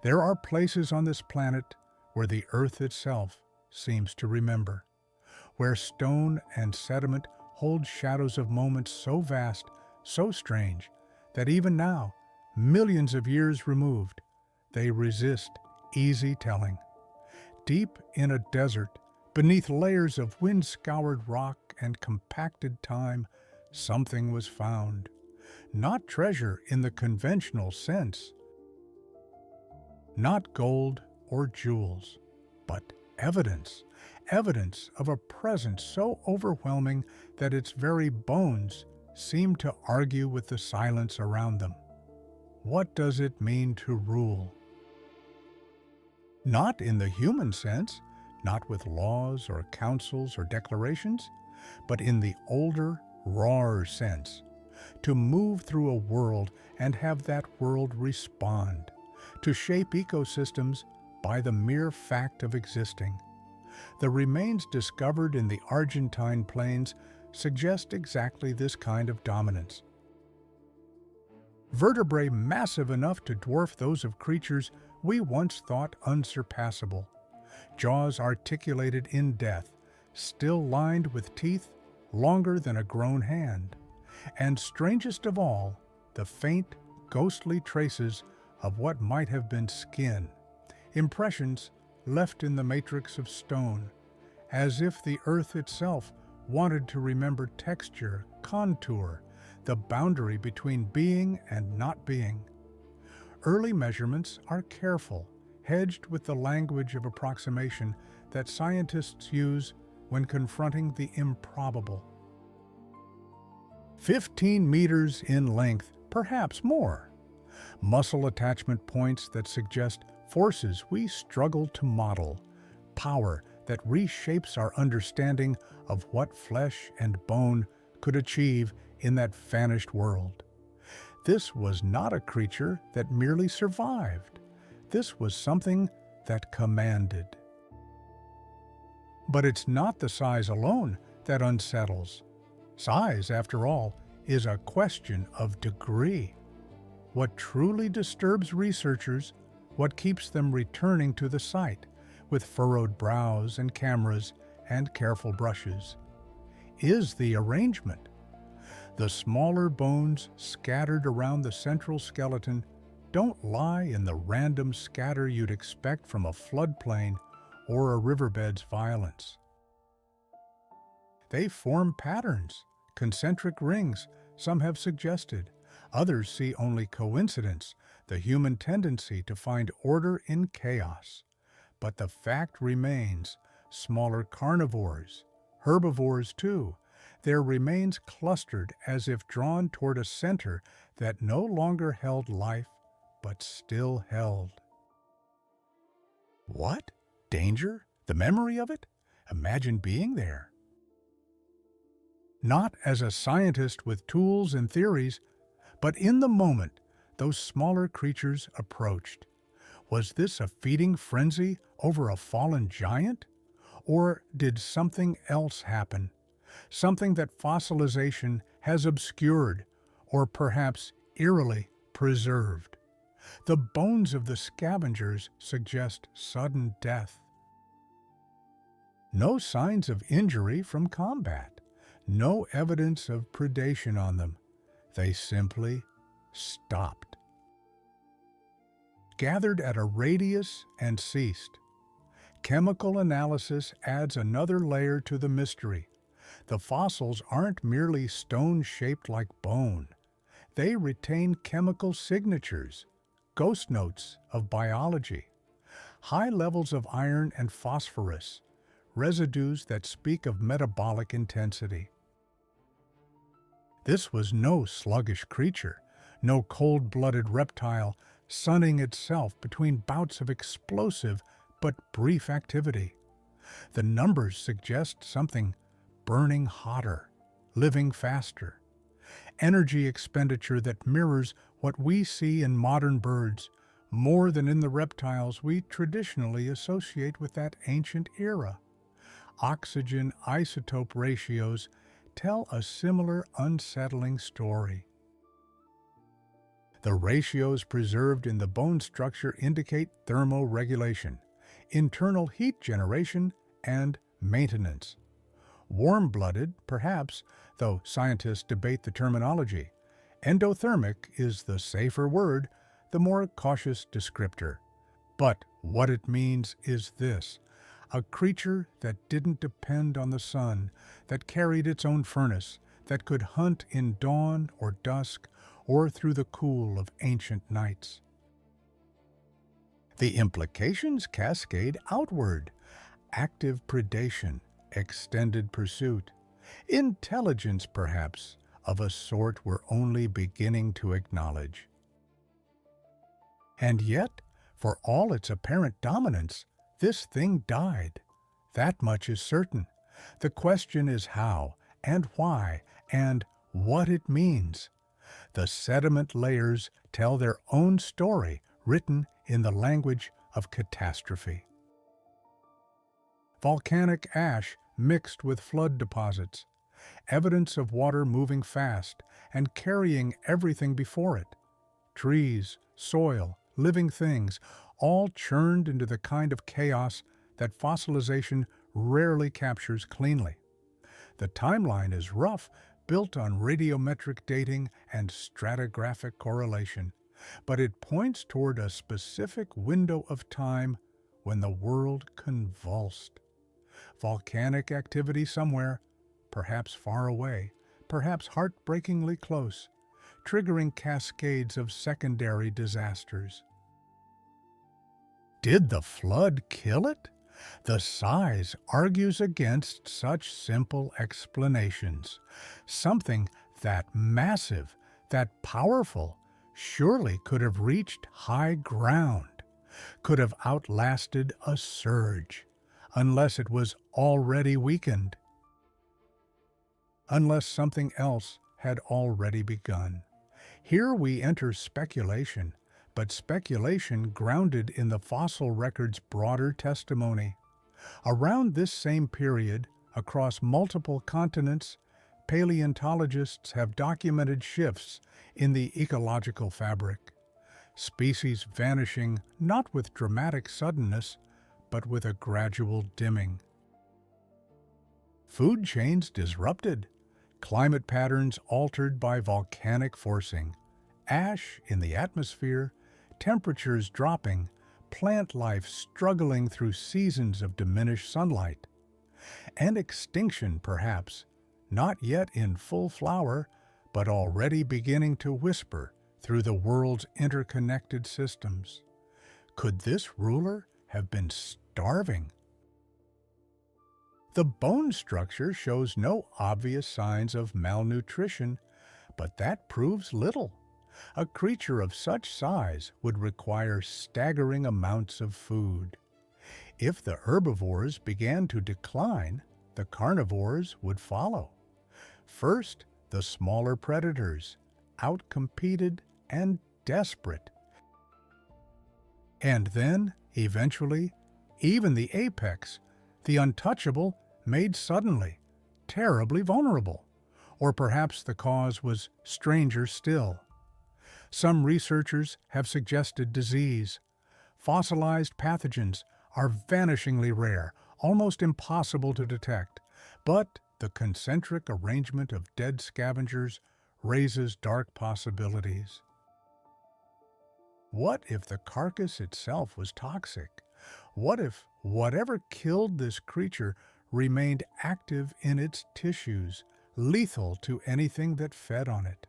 There are places on this planet where the earth itself seems to remember, where stone and sediment hold shadows of moments so vast, so strange, that even now, millions of years removed, they resist easy telling. Deep in a desert, beneath layers of wind-scoured rock and compacted time, something was found. Not treasure in the conventional sense, not gold or jewels, but evidence. Evidence of a presence so overwhelming that its very bones seem to argue with the silence around them. What does it mean to rule? Not in the human sense, not with laws or councils or declarations, but in the older, rawer sense. To move through a world and have that world respond. To shape ecosystems by the mere fact of existing. The remains discovered in the Argentine plains suggest exactly this kind of dominance. Vertebrae massive enough to dwarf those of creatures we once thought unsurpassable. Jaws articulated in death, still lined with teeth longer than a grown hand. And strangest of all, the faint, ghostly traces of what might have been skin, impressions left in the matrix of stone, as if the earth itself wanted to remember texture, contour, the boundary between being and not being. Early measurements are careful, hedged with the language of approximation that scientists use when confronting the improbable. 15 meters in length, perhaps more. Muscle attachment points that suggest forces we struggle to model, power that reshapes our understanding of what flesh and bone could achieve in that vanished world. This was not a creature that merely survived. This was something that commanded. But it's not the size alone that unsettles. Size, after all, is a question of degree. What truly disturbs researchers, what keeps them returning to the site with furrowed brows and cameras and careful brushes, is the arrangement. The smaller bones scattered around the central skeleton don't lie in the random scatter you'd expect from a floodplain or a riverbed's violence. They form patterns, concentric rings, some have suggested. Others see only coincidence, the human tendency to find order in chaos. But the fact remains, smaller carnivores, herbivores too, their remains clustered as if drawn toward a center that no longer held life, but still held. What? Danger? The memory of it? Imagine being there. Not as a scientist with tools and theories, but in the moment those smaller creatures approached. Was this a feeding frenzy over a fallen giant? Or did something else happen? Something that fossilization has obscured, or perhaps eerily preserved. The bones of the scavengers suggest sudden death. No signs of injury from combat. No evidence of predation on them. They simply stopped. Gathered at a radius and ceased. Chemical analysis adds another layer to the mystery. The fossils aren't merely stone shaped like bone. They retain chemical signatures, ghost notes of biology, high levels of iron and phosphorus, residues that speak of metabolic intensity. This was no sluggish creature, no cold-blooded reptile sunning itself between bouts of explosive but brief activity. The numbers suggest something burning hotter, living faster. Energy expenditure that mirrors what we see in modern birds more than in the reptiles we traditionally associate with that ancient era. Oxygen isotope ratios tell a similar unsettling story. The ratios preserved in the bone structure indicate thermoregulation, internal heat generation, and maintenance. Warm-blooded, perhaps, though scientists debate the terminology. Endothermic is the safer word, the more cautious descriptor. But what it means is this: a creature that didn't depend on the sun, that carried its own furnace, that could hunt in dawn or dusk, or through the cool of ancient nights. The implications cascade outward: active predation, extended pursuit, intelligence, perhaps, of a sort we're only beginning to acknowledge. And yet, for all its apparent dominance, this thing died. That much is certain. The question is how, and why, and what it means. The sediment layers tell their own story, written in the language of catastrophe. Volcanic ash mixed with flood deposits, evidence of water moving fast and carrying everything before it. Trees, soil, living things, all churned into the kind of chaos that fossilization rarely captures cleanly. The timeline is rough, built on radiometric dating and stratigraphic correlation, but it points toward a specific window of time when the world convulsed. Volcanic activity somewhere, perhaps far away, perhaps heartbreakingly close, triggering cascades of secondary disasters. Did the flood kill it? The size argues against such simple explanations. Something that massive, that powerful, surely could have reached high ground, could have outlasted a surge, unless it was already weakened, unless something else had already begun. Here we enter speculation, but speculation grounded in the fossil record's broader testimony. Around this same period, across multiple continents, paleontologists have documented shifts in the ecological fabric. Species vanishing not with dramatic suddenness, but with a gradual dimming. Food chains disrupted, climate patterns altered by volcanic forcing, ash in the atmosphere, temperatures dropping, plant life struggling through seasons of diminished sunlight. And extinction, perhaps, not yet in full flower, but already beginning to whisper through the world's interconnected systems. Could this ruler have been starving? The bone structure shows no obvious signs of malnutrition, but that proves little. A creature of such size would require staggering amounts of food. If the herbivores began to decline, the carnivores would follow. First, the smaller predators, outcompeted and desperate. And then, eventually, even the apex, the untouchable, made suddenly, terribly vulnerable. Or perhaps the cause was stranger still. Some researchers have suggested disease. Fossilized pathogens are vanishingly rare, almost impossible to detect, but the concentric arrangement of dead scavengers raises dark possibilities. What if the carcass itself was toxic? What if whatever killed this creature remained active in its tissues, lethal to anything that fed on it?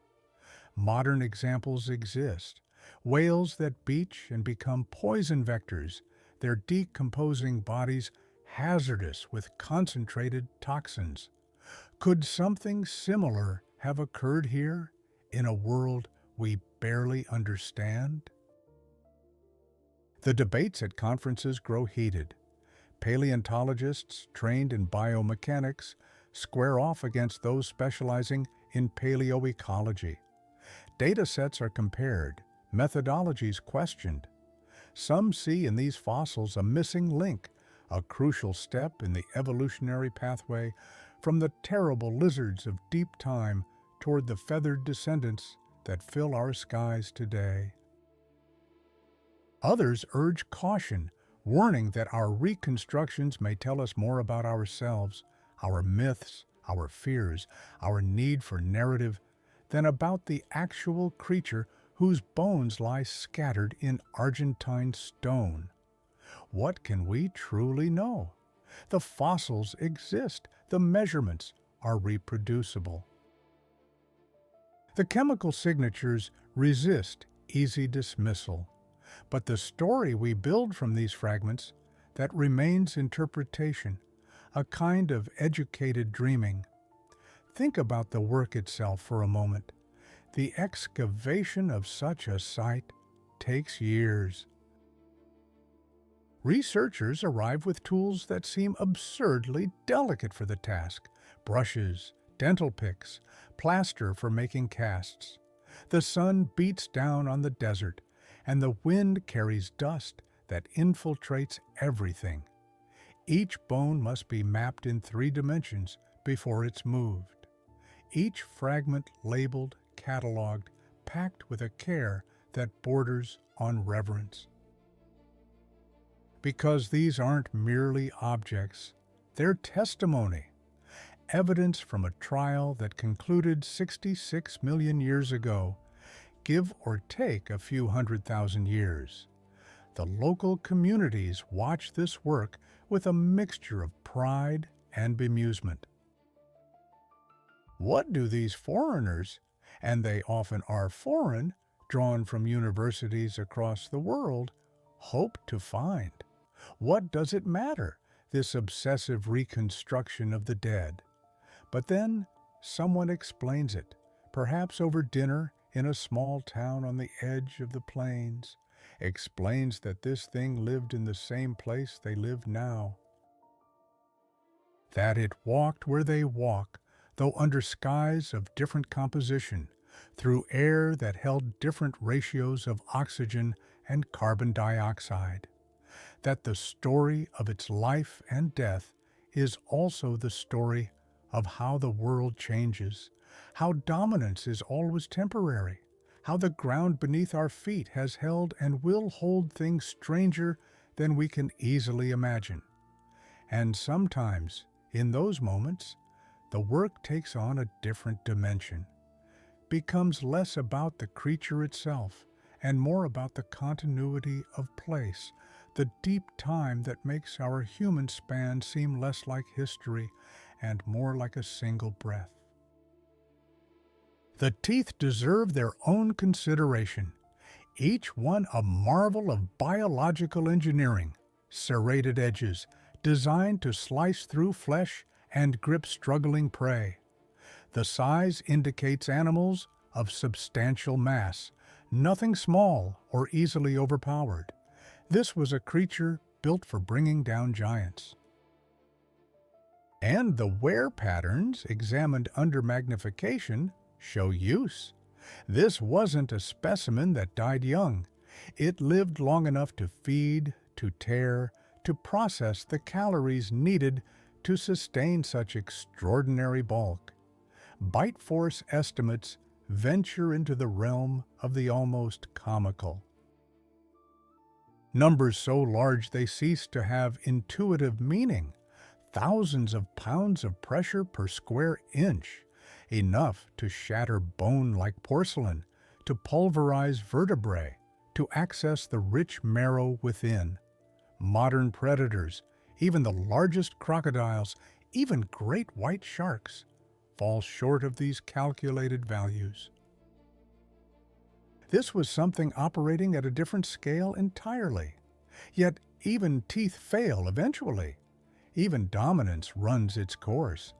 Modern examples exist. Whales that beach and become poison vectors, their decomposing bodies hazardous with concentrated toxins. Could something similar have occurred here, in a world we barely understand? The debates at conferences grow heated. Paleontologists trained in biomechanics square off against those specializing in paleoecology. Data sets are compared, methodologies questioned. Some see in these fossils a missing link, a crucial step in the evolutionary pathway from the terrible lizards of deep time toward the feathered descendants that fill our skies today. Others urge caution, warning that our reconstructions may tell us more about ourselves, our myths, our fears, our need for narrative, than about the actual creature whose bones lie scattered in Argentine stone. What can we truly know? The fossils exist, the measurements are reproducible. The chemical signatures resist easy dismissal, but the story we build from these fragments, that remains interpretation, a kind of educated dreaming. Think about the work itself for a moment. The excavation of such a site takes years. Researchers arrive with tools that seem absurdly delicate for the task: brushes, dental picks, plaster for making casts. The sun beats down on the desert, and the wind carries dust that infiltrates everything. Each bone must be mapped in 3 dimensions before it's moved. Each fragment labeled, cataloged, packed with a care that borders on reverence. Because these aren't merely objects, they're testimony, evidence from a trial that concluded 66 million years ago, give or take a few 100,000 years. The local communities watch this work with a mixture of pride and bemusement. What do these foreigners, and they often are foreign, drawn from universities across the world, hope to find? What does it matter, this obsessive reconstruction of the dead? But then someone explains it, perhaps over dinner in a small town on the edge of the plains, explains that this thing lived in the same place they live now. That it walked where they walk, though under skies of different composition, through air that held different ratios of oxygen and carbon dioxide. That the story of its life and death is also the story of how the world changes, how dominance is always temporary, how the ground beneath our feet has held and will hold things stranger than we can easily imagine. And sometimes, in those moments, the work takes on a different dimension, becomes less about the creature itself and more about the continuity of place, the deep time that makes our human span seem less like history and more like a single breath. The teeth deserve their own consideration, each one a marvel of biological engineering, serrated edges designed to slice through flesh and grip struggling prey. The size indicates animals of substantial mass, nothing small or easily overpowered. This was a creature built for bringing down giants. And the wear patterns, examined under magnification, show use. This wasn't a specimen that died young. It lived long enough to feed, to tear, to process the calories needed to sustain such extraordinary bulk. Bite force estimates venture into the realm of the almost comical. Numbers so large they cease to have intuitive meaning. Thousands of pounds of pressure per square inch, enough to shatter bone like porcelain, to pulverize vertebrae, to access the rich marrow within. Modern predators, even the largest crocodiles, even great white sharks, fall short of these calculated values. This was something operating at a different scale entirely. Yet even teeth fail eventually. Even dominance runs its course.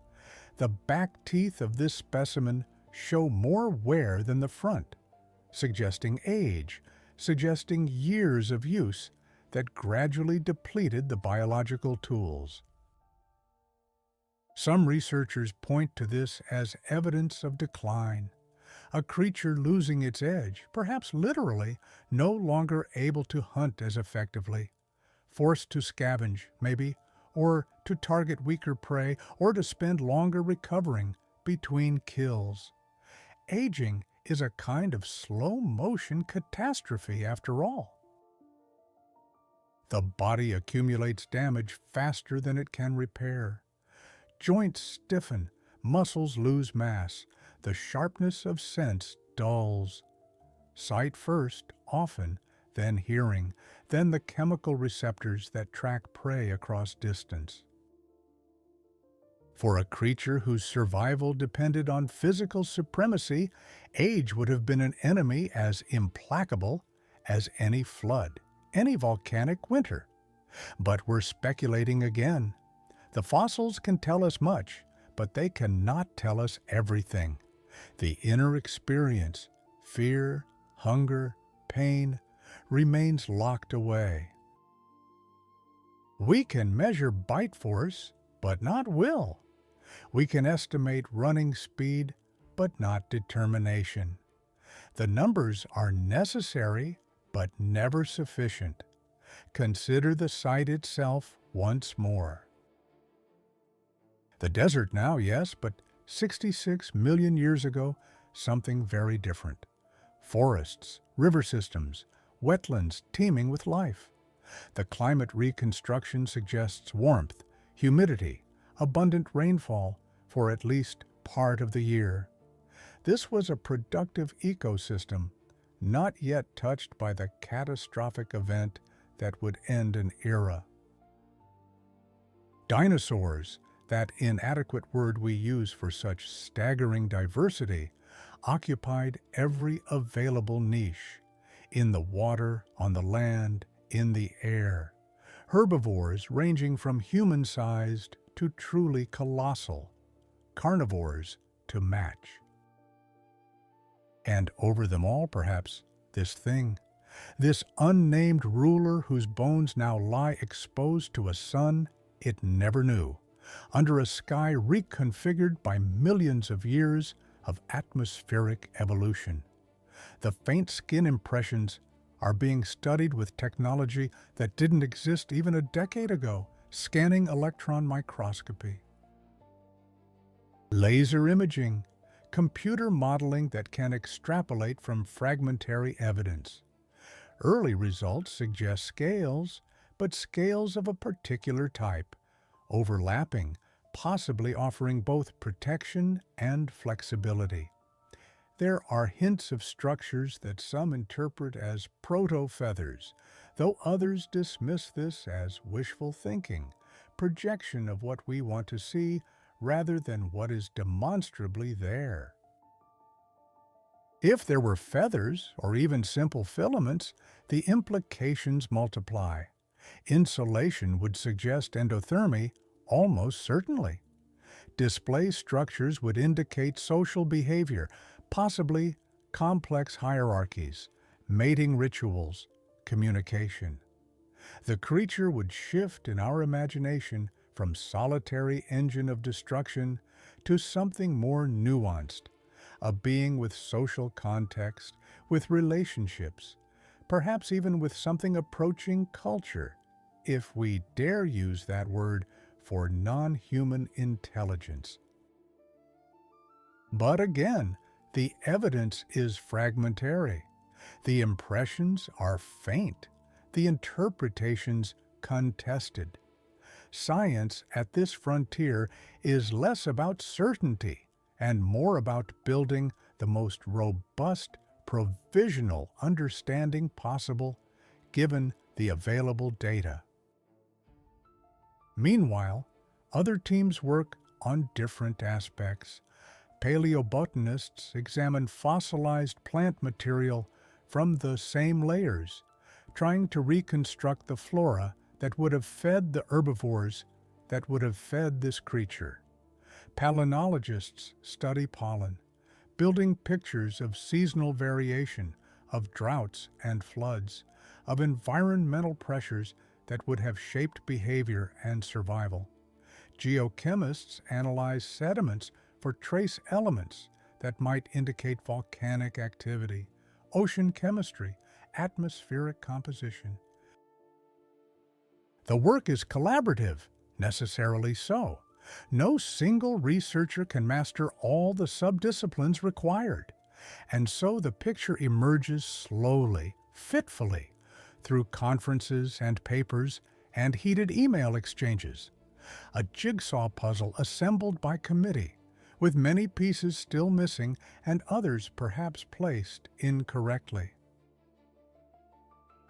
The back teeth of this specimen show more wear than the front, suggesting age, suggesting years of use that gradually depleted the biological tools. Some researchers point to this as evidence of decline, a creature losing its edge, perhaps literally, no longer able to hunt as effectively, forced to scavenge, maybe, or to target weaker prey, or to spend longer recovering between kills. Aging is a kind of slow-motion catastrophe after all. The body accumulates damage faster than it can repair. Joints stiffen, muscles lose mass, the sharpness of sense dulls. Sight first, often, then hearing, then the chemical receptors that track prey across distance. For a creature whose survival depended on physical supremacy, age would have been an enemy as implacable as any flood, any volcanic winter. But we're speculating again. The fossils can tell us much, but they cannot tell us everything. The inner experience, fear, hunger, pain, remains locked away. We can measure bite force, but not will. We can estimate running speed, but not determination. The numbers are necessary, but never sufficient. Consider the sight itself once more. The desert now, yes, but 66 million years ago, something very different. Forests, river systems, wetlands teeming with life. The climate reconstruction suggests warmth, humidity, abundant rainfall for at least part of the year. This was a productive ecosystem, not yet touched by the catastrophic event that would end an era. Dinosaurs, that inadequate word we use for such staggering diversity, occupied every available niche, in the water, on the land, in the air. Herbivores ranging from human-sized to truly colossal, carnivores to match. And over them all, perhaps, this thing, this unnamed ruler whose bones now lie exposed to a sun it never knew, under a sky reconfigured by millions of years of atmospheric evolution. The faint skin impressions are being studied with technology that didn't exist even a decade ago, scanning electron microscopy. Laser imaging, computer modeling that can extrapolate from fragmentary evidence. Early results suggest scales, but scales of a particular type, overlapping, possibly offering both protection and flexibility. There are hints of structures that some interpret as proto-feathers, though others dismiss this as wishful thinking, projection of what we want to see rather than what is demonstrably there. If there were feathers, or even simple filaments, the implications multiply. Insulation would suggest endothermy, almost certainly. Display structures would indicate social behavior, possibly complex hierarchies, mating rituals, communication. The creature would shift in our imagination from solitary engine of destruction to something more nuanced, a being with social context, with relationships, perhaps even with something approaching culture, if we dare use that word for non-human intelligence. But again, the evidence is fragmentary. The impressions are faint, the interpretations contested. Science at this frontier is less about certainty and more about building the most robust provisional understanding possible given the available data. Meanwhile, other teams work on different aspects. Paleobotanists examine fossilized plant material from the same layers, trying to reconstruct the flora that would have fed the herbivores that would have fed this creature. Palynologists study pollen, building pictures of seasonal variation, of droughts and floods, of environmental pressures that would have shaped behavior and survival. Geochemists analyze sediments for trace elements that might indicate volcanic activity, ocean chemistry, atmospheric composition. The work is collaborative, necessarily so. No single researcher can master all the subdisciplines required. And so the picture emerges slowly, fitfully, through conferences and papers and heated email exchanges. A jigsaw puzzle assembled by committee, with many pieces still missing and others perhaps placed incorrectly.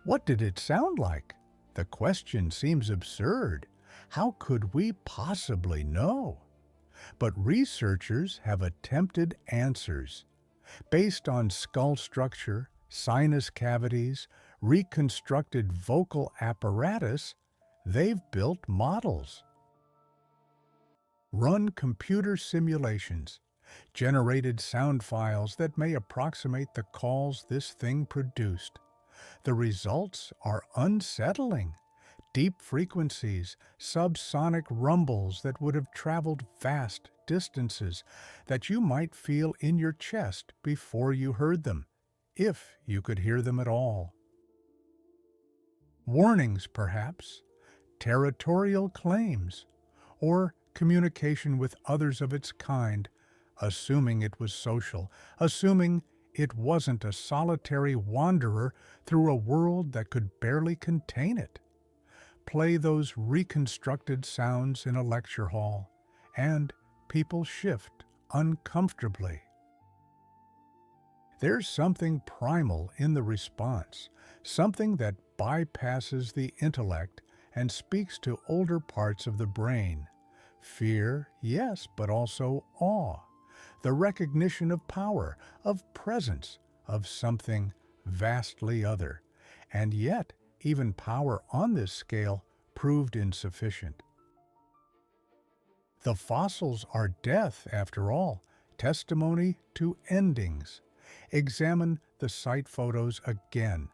What did it sound like? The question seems absurd. How could we possibly know? But researchers have attempted answers. Based on skull structure, sinus cavities, reconstructed vocal apparatus, they've built models. Run computer simulations, generated sound files that may approximate the calls this thing produced. The results are unsettling. Deep frequencies, subsonic rumbles that would have traveled vast distances that you might feel in your chest before you heard them, if you could hear them at all. Warnings, perhaps, territorial claims, or communication with others of its kind, assuming it was social, assuming it wasn't a solitary wanderer through a world that could barely contain it. Play those reconstructed sounds in a lecture hall, and people shift uncomfortably. There's something primal in the response, something that bypasses the intellect and speaks to older parts of the brain. Fear, yes, but also awe. The recognition of power, of presence, of something vastly other. And yet, even power on this scale proved insufficient. The fossils are death, after all, testimony to endings. Examine the site photos again.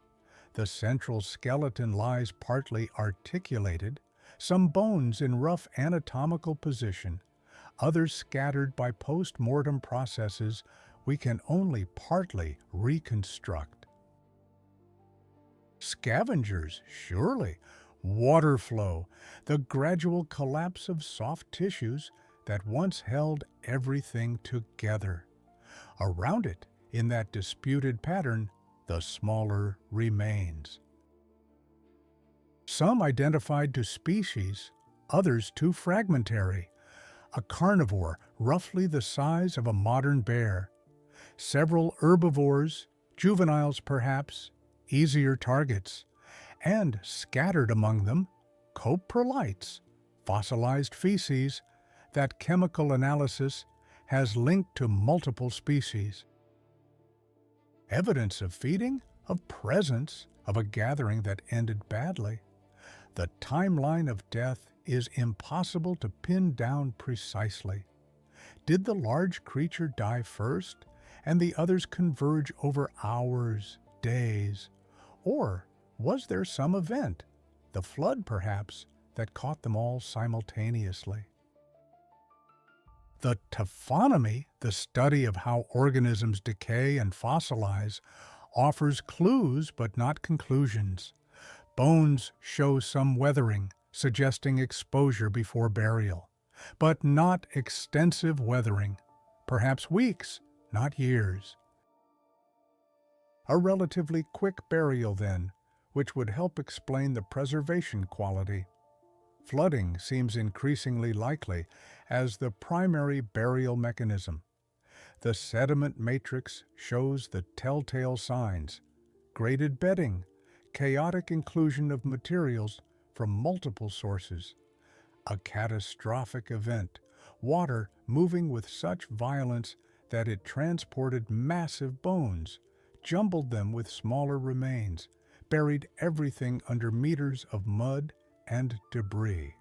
The central skeleton lies partly articulated, some bones in rough anatomical position, others scattered by post-mortem processes we can only partly reconstruct. Scavengers, surely. Water flow, the gradual collapse of soft tissues that once held everything together. Around it, in that disputed pattern, the smaller remains. Some identified to species, others too fragmentary. A carnivore roughly the size of a modern bear. Several herbivores, juveniles perhaps, easier targets. And scattered among them, coprolites, fossilized feces, that chemical analysis has linked to multiple species. Evidence of feeding, of presence, of a gathering that ended badly. The timeline of death is impossible to pin down precisely. Did the large creature die first, and the others converge over hours, days? Or was there some event, the flood perhaps, that caught them all simultaneously? The taphonomy, the study of how organisms decay and fossilize, offers clues but not conclusions. Bones show some weathering, suggesting exposure before burial, but not extensive weathering, perhaps weeks, not years. A relatively quick burial, then, which would help explain the preservation quality. Flooding seems increasingly likely as the primary burial mechanism. The sediment matrix shows the telltale signs: graded bedding, chaotic inclusion of materials from multiple sources, a catastrophic event, water moving with such violence that it transported massive bones, jumbled them with smaller remains, buried everything under meters of mud and debris.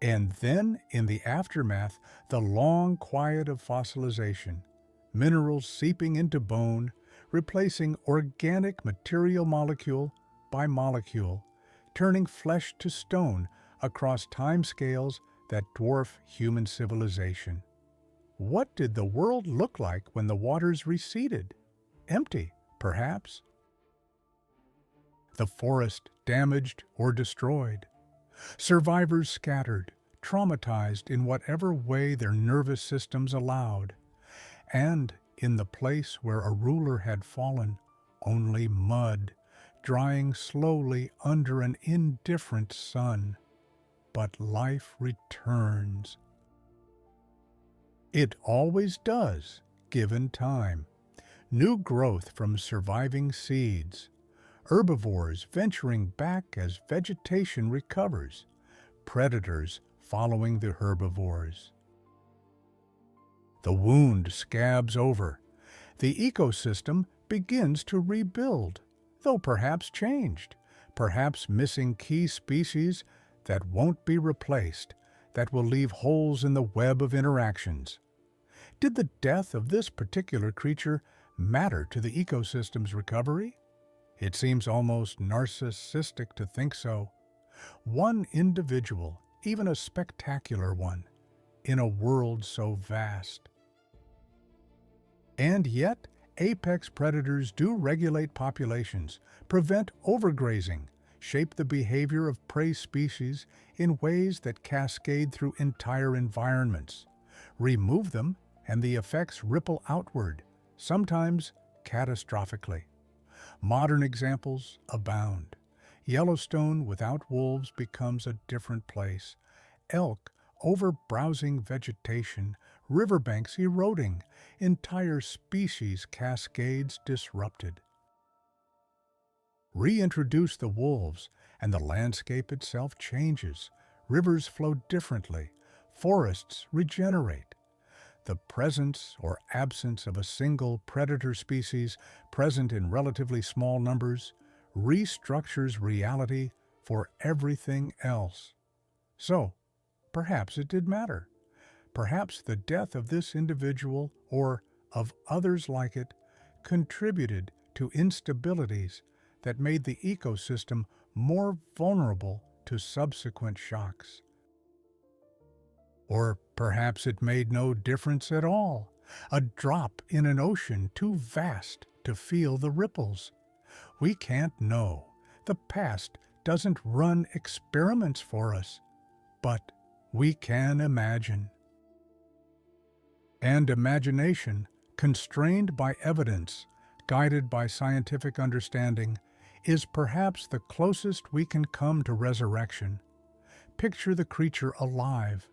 And then, in the aftermath, the long quiet of fossilization, minerals seeping into bone, replacing organic material molecule by molecule, turning flesh to stone across timescales that dwarf human civilization. What did the world look like when the waters receded? Empty, perhaps. The forest damaged or destroyed. Survivors scattered, traumatized in whatever way their nervous systems allowed. And In the place where a ruler had fallen, only mud, drying slowly under an indifferent sun. But life returns. It always does, given time. New growth from surviving seeds. Herbivores venturing back as vegetation recovers. Predators following the herbivores. The wound scabs over. The ecosystem begins to rebuild, though perhaps changed, perhaps missing key species that won't be replaced, that will leave holes in the web of interactions. Did the death of this particular creature matter to the ecosystem's recovery? It seems almost narcissistic to think so. One individual, even a spectacular one, in a world so vast. And yet, apex predators do regulate populations, prevent overgrazing, shape the behavior of prey species in ways that cascade through entire environments. Remove them, and the effects ripple outward, sometimes catastrophically. Modern examples abound. Yellowstone without wolves becomes a different place. Elk over-browsing vegetation, riverbanks eroding, entire species cascades disrupted. Reintroduce the wolves, and the landscape itself changes. Rivers flow differently. Forests regenerate. The presence or absence of a single predator species present in relatively small numbers restructures reality for everything else. So, perhaps it did matter. Perhaps the death of this individual, or of others like it, contributed to instabilities that made the ecosystem more vulnerable to subsequent shocks. Or perhaps it made no difference at all, a drop in an ocean too vast to feel the ripples. We can't know. The past doesn't run experiments for us, but we can imagine. And imagination, constrained by evidence, guided by scientific understanding, is perhaps the closest we can come to resurrection. Picture the creature alive,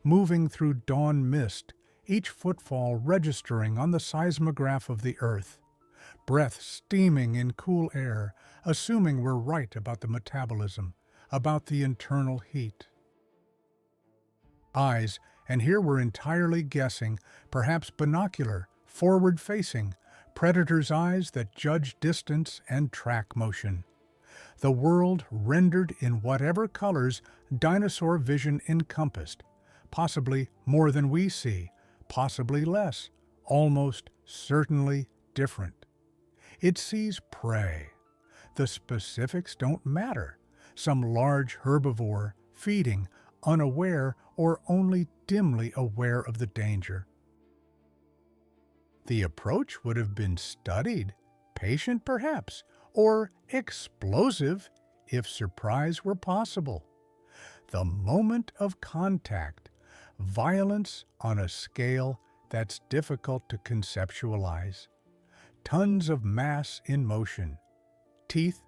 moving through dawn mist, each footfall registering on the seismograph of the earth. Breath steaming in cool air, assuming we're right about the metabolism, about the internal heat. Eyes, and here we're entirely guessing, perhaps binocular, forward-facing, predator's eyes that judge distance and track motion. The world rendered in whatever colors dinosaur vision encompassed, possibly more than we see, possibly less, almost certainly different. It sees prey. The specifics don't matter. Some large herbivore, feeding, unaware or only dimly aware of the danger. The approach would have been studied, patient perhaps, or explosive if surprise were possible. The moment of contact, violence on a scale that's difficult to conceptualize. Tons of mass in motion, teeth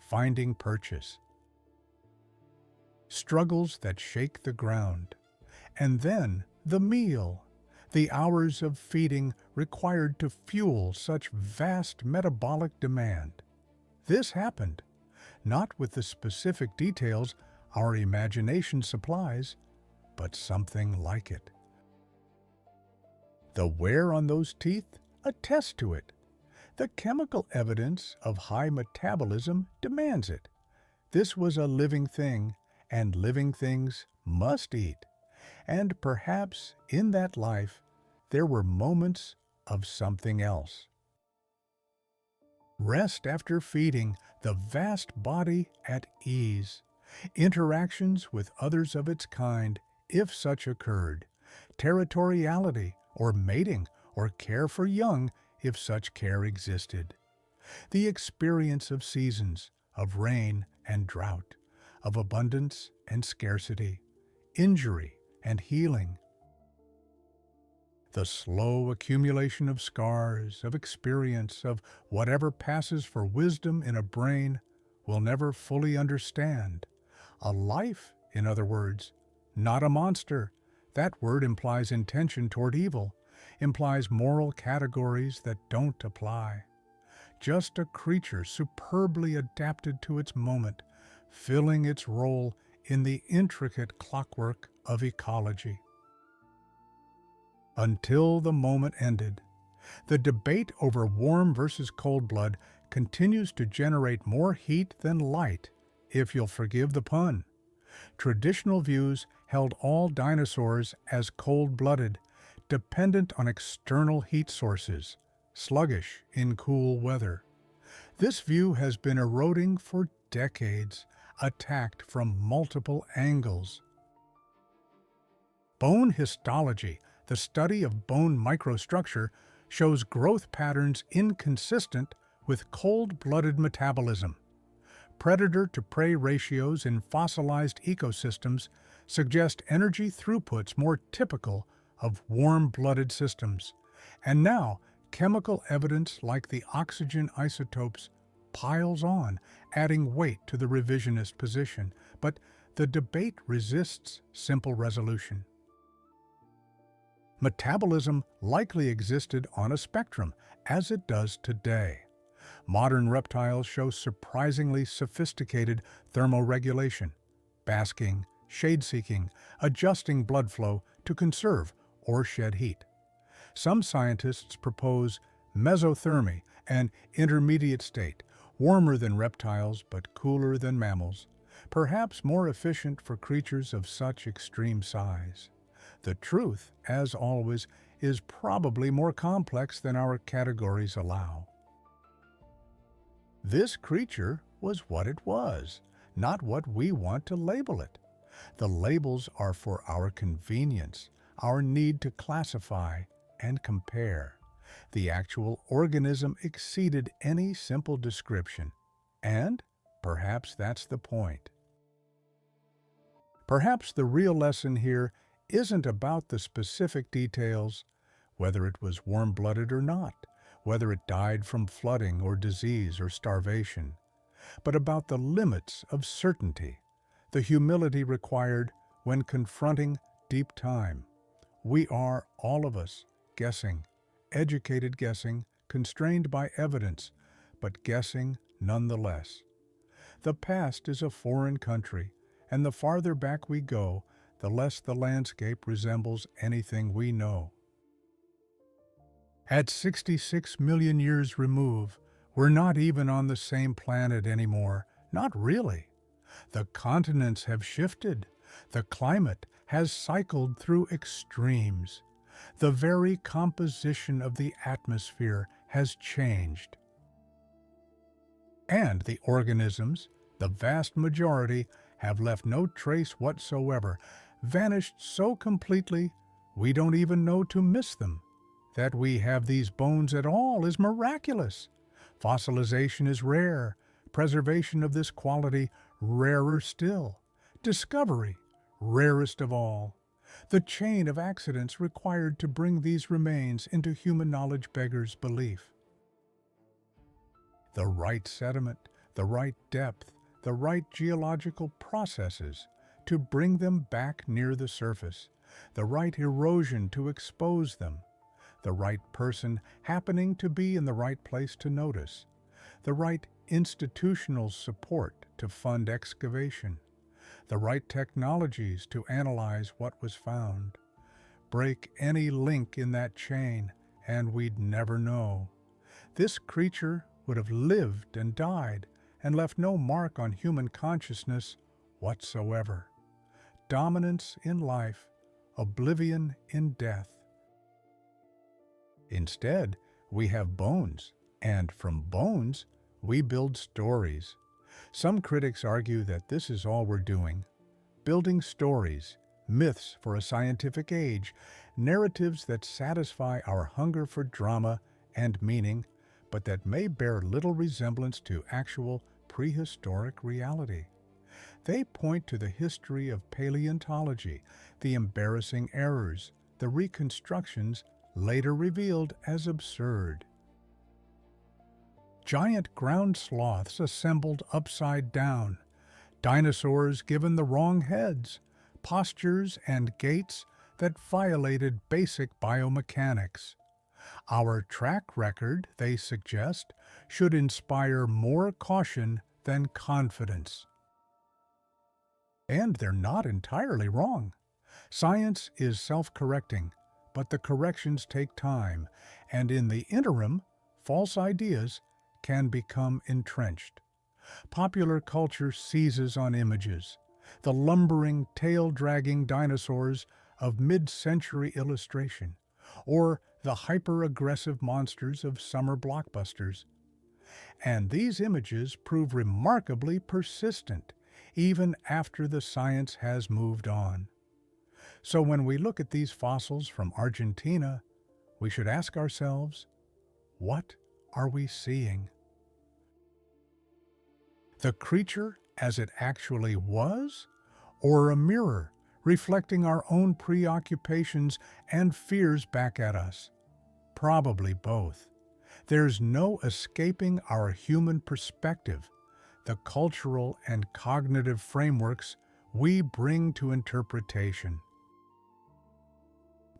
finding purchase. Struggles that shake the ground. And then the meal, the hours of feeding required to fuel such vast metabolic demand. This happened, not with the specific details our imagination supplies, but something like it. The wear on those teeth attests to it. The chemical evidence of high metabolism demands it. This was a living thing, and living things must eat. And perhaps in that life, there were moments of something else. Rest after feeding, the vast body at ease. Interactions with others of its kind, if such occurred. Territoriality, or mating, or care for young, if such care existed. The experience of seasons, of rain and drought, of abundance and scarcity, injury and healing. The slow accumulation of scars, of experience, of whatever passes for wisdom in a brain we'll never fully understand. A life, in other words, not a monster. That word implies intention toward evil, implies moral categories that don't apply. Just a creature superbly adapted to its moment, filling its role in the intricate clockwork of ecology. Until the moment ended, the debate over warm versus cold blood continues to generate more heat than light, if you'll forgive the pun. Traditional views held all dinosaurs as cold-blooded, dependent on external heat sources, sluggish in cool weather. This view has been eroding for decades, attacked from multiple angles. Bone histology, the study of bone microstructure, shows growth patterns inconsistent with cold-blooded metabolism. Predator-to-prey ratios in fossilized ecosystems suggest energy throughputs more typical of warm-blooded systems. And now, chemical evidence like the oxygen isotopes piles on, adding weight to the revisionist position. But the debate resists simple resolution. Metabolism likely existed on a spectrum, as it does today. Modern reptiles show surprisingly sophisticated thermoregulation, basking, shade-seeking, adjusting blood flow to conserve or shed heat. Some scientists propose mesothermy, an intermediate state, warmer than reptiles but cooler than mammals, perhaps more efficient for creatures of such extreme size. The truth, as always, is probably more complex than our categories allow. This creature was what it was, not what we want to label it. The labels are for our convenience, our need to classify and compare. The actual organism exceeded any simple description, and perhaps that's the point. Perhaps the real lesson here isn't about the specific details, whether it was warm-blooded or not, whether it died from flooding or disease or starvation, but about the limits of certainty, the humility required when confronting deep time. We are, all of us, guessing, educated guessing, constrained by evidence, but guessing nonetheless. The past is a foreign country, and the farther back we go, the less the landscape resembles anything we know. At 66 million years remove, we're not even on the same planet anymore. Not really. The continents have shifted. The climate has cycled through extremes. The very composition of the atmosphere has changed. And the organisms, the vast majority, have left no trace whatsoever, vanished so completely we don't even know to miss them. That we have these bones at all is miraculous. Fossilization is rare, preservation of this quality rarer still, discovery rarest of all. The chain of accidents required to bring these remains into human knowledge beggars belief. The right sediment, the right depth, the right geological processes to bring them back near the surface, the right erosion to expose them, the right person happening to be in the right place to notice, the right institutional support to fund excavation, the right technologies to analyze what was found. Break any link in that chain, and we'd never know. This creature would have lived and died and left no mark on human consciousness whatsoever. Dominance in life, oblivion in death. Instead, we have bones, and from bones, we build stories. Some critics argue that this is all we're doing, building stories, myths for a scientific age, narratives that satisfy our hunger for drama and meaning, but that may bear little resemblance to actual prehistoric reality. They point to the history of paleontology, the embarrassing errors, the reconstructions later revealed as absurd. Giant ground sloths assembled upside down, dinosaurs given the wrong heads, postures and gaits that violated basic biomechanics. Our track record, they suggest, should inspire more caution than confidence. And they're not entirely wrong. Science is self-correcting, but the corrections take time, and in the interim, false ideas can become entrenched. Popular culture seizes on images, the lumbering, tail-dragging dinosaurs of mid-century illustration, or the hyper-aggressive monsters of summer blockbusters. And these images prove remarkably persistent, even after the science has moved on. So when we look at these fossils from Argentina, we should ask ourselves, what are we seeing? The creature as it actually was, or a mirror reflecting our own preoccupations and fears back at us? Probably both. There's no escaping our human perspective, the cultural and cognitive frameworks we bring to interpretation.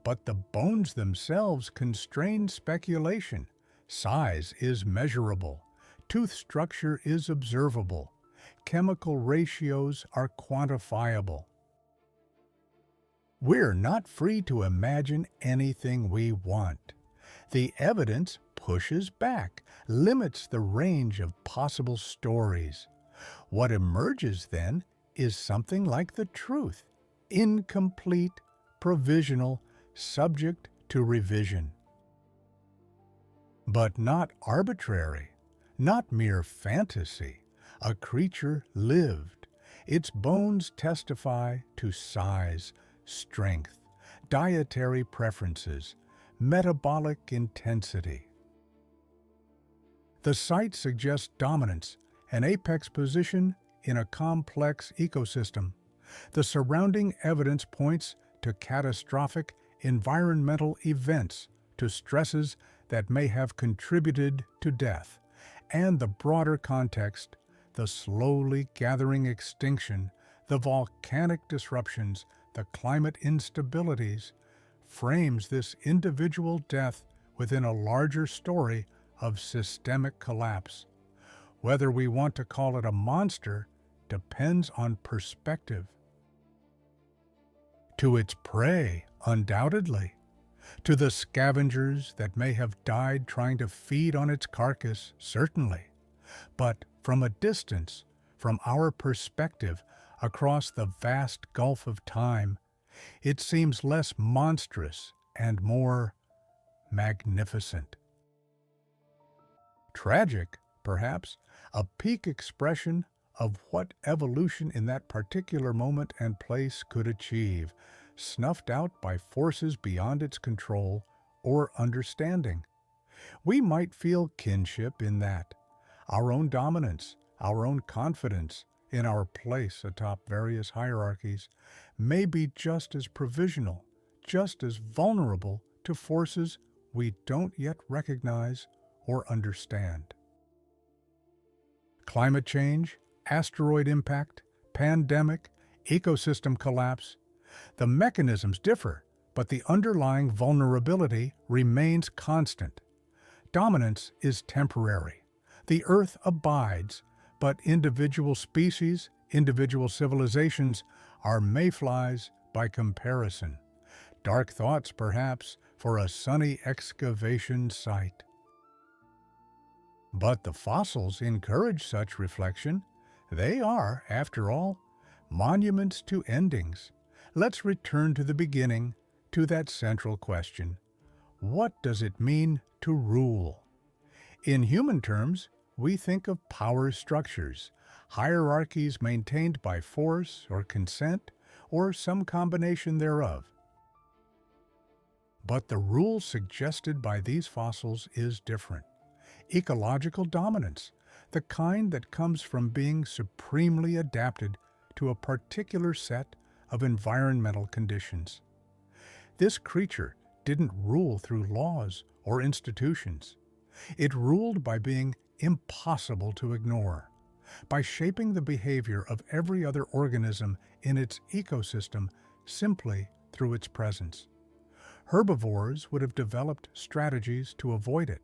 But the bones themselves constrain speculation. Size is measurable. Tooth structure is observable. Chemical ratios are quantifiable. We're not free to imagine anything we want. The evidence pushes back, limits the range of possible stories. What emerges then is something like the truth, incomplete, provisional, subject to revision. But not arbitrary, not mere fantasy. A creature lived. Its bones testify to size, strength, dietary preferences, metabolic intensity. The site suggests dominance, an apex position in a complex ecosystem. The surrounding evidence points to catastrophic environmental events, to stresses that may have contributed to death, and the broader context, the slowly gathering extinction, the volcanic disruptions, the climate instabilities, frames this individual death within a larger story of systemic collapse. Whether we want to call it a monster depends on perspective. To its prey, undoubtedly. To the scavengers that may have died trying to feed on its carcass, certainly. But from a distance, from our perspective, across the vast gulf of time, it seems less monstrous and more magnificent. Tragic, perhaps, a peak expression of what evolution in that particular moment and place could achieve, snuffed out by forces beyond its control or understanding. We might feel kinship in that, our own dominance, our own confidence in our place atop various hierarchies may be just as provisional, just as vulnerable to forces we don't yet recognize or understand. Climate change, asteroid impact, pandemic, ecosystem collapse. The mechanisms differ, but the underlying vulnerability remains constant. Dominance is temporary. The Earth abides, but individual species, individual civilizations are mayflies by comparison. Dark thoughts, perhaps, for a sunny excavation site. But the fossils encourage such reflection. They are, after all, monuments to endings. Let's return to the beginning, to that central question. What does it mean to rule? In human terms, we think of power structures, hierarchies maintained by force or consent, or some combination thereof. But the rule suggested by these fossils is different. Ecological dominance, the kind that comes from being supremely adapted to a particular set of environmental conditions. This creature didn't rule through laws or institutions. It ruled by being impossible to ignore, by shaping the behavior of every other organism in its ecosystem simply through its presence. Herbivores would have developed strategies to avoid it: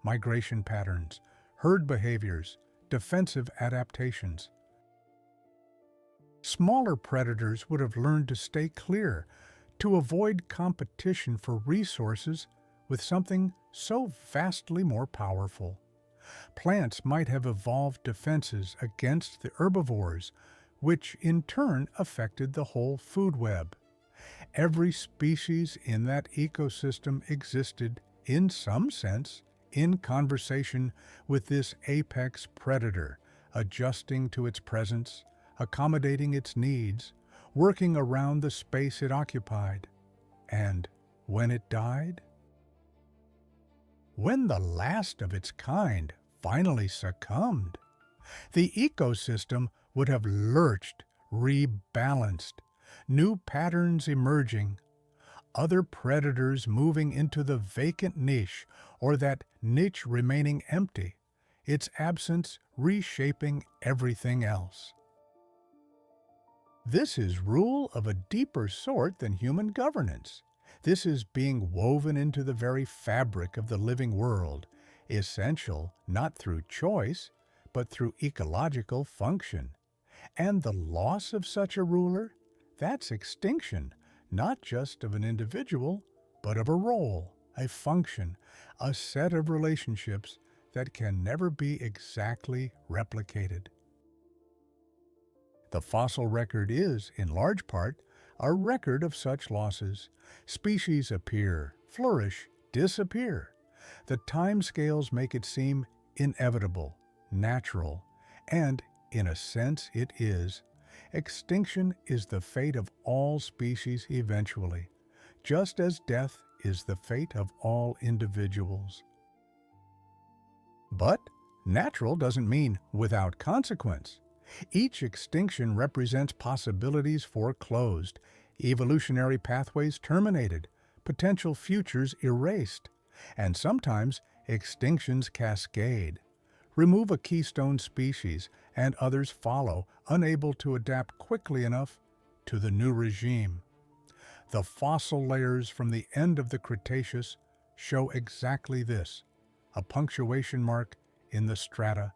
migration patterns, herd behaviors, defensive adaptations. Smaller predators would have learned to stay clear, to avoid competition for resources with something so vastly more powerful. Plants might have evolved defenses against the herbivores, which in turn affected the whole food web. Every species in that ecosystem existed, in some sense, in conversation with this apex predator, adjusting to its presence, accommodating its needs, working around the space it occupied. And when it died? When the last of its kind finally succumbed, the ecosystem would have lurched, rebalanced, new patterns emerging, other predators moving into the vacant niche, or that niche remaining empty, its absence reshaping everything else. This is rule of a deeper sort than human governance. This is being woven into the very fabric of the living world, essential not through choice, but through ecological function. And the loss of such a ruler, that's extinction, not just of an individual, but of a role, a function, a set of relationships that can never be exactly replicated. The fossil record is, in large part, a record of such losses. Species appear, flourish, disappear. The timescales make it seem inevitable, natural, and, in a sense, it is. Extinction is the fate of all species eventually, just as death is the fate of all individuals. But natural doesn't mean without consequence. Each extinction represents possibilities foreclosed, evolutionary pathways terminated, potential futures erased, and sometimes extinctions cascade. Remove a keystone species, and others follow, unable to adapt quickly enough to the new regime. The fossil layers from the end of the Cretaceous show exactly this: a punctuation mark in the strata,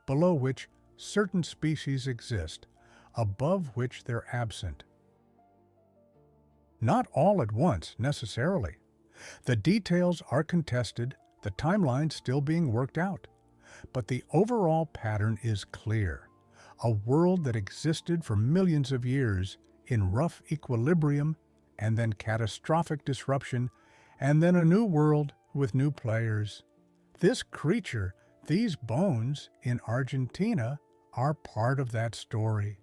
below which certain species exist, above which they're absent. Not all at once, necessarily. The details are contested, the timeline still being worked out. But the overall pattern is clear: a world that existed for millions of years in rough equilibrium, and then catastrophic disruption, and then a new world with new players. This creature, these bones in Argentina, are part of that story.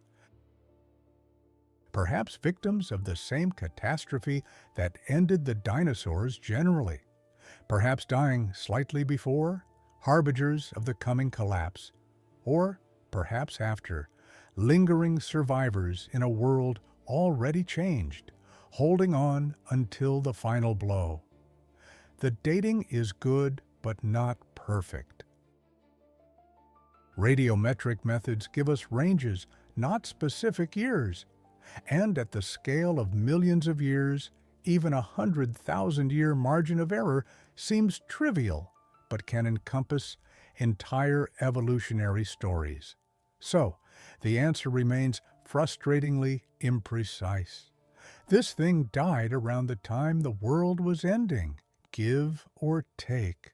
Perhaps victims of the same catastrophe that ended the dinosaurs generally. Perhaps dying slightly before, harbingers of the coming collapse. Or perhaps after, lingering survivors in a world already changed, holding on until the final blow. The dating is good, but not perfect. Radiometric methods give us ranges, not specific years. And at the scale of millions of years, even 100,000-year margin of error seems trivial, but can encompass entire evolutionary stories. So, the answer remains frustratingly imprecise. This thing died around the time the world was ending. Give or take.